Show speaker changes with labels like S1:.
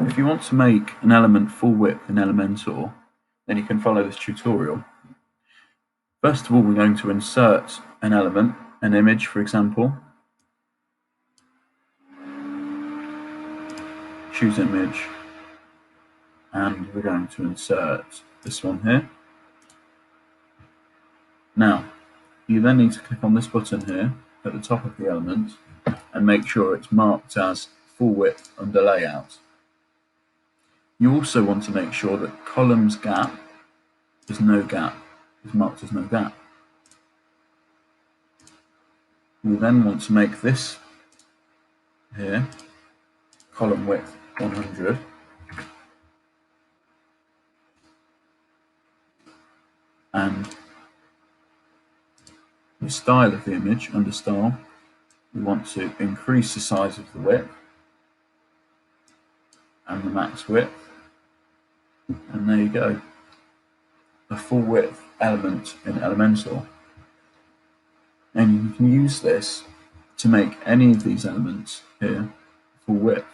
S1: If you want to make an element full width in Elementor, then you can follow this tutorial. First of all, we're going to insert an element, an image for example. Choose image, and we're going to insert this one here. Now, you then need to click on this button here at the top of the element and make sure it's marked as full width under layout. You also want to make sure that columns gap is marked as no gap. You then want to make this here column width 100, and the style of the image, under style, we want to increase the size of the width and the max width, and there you go, a full width element in Elementor. And you can use this to make any of these elements here full width.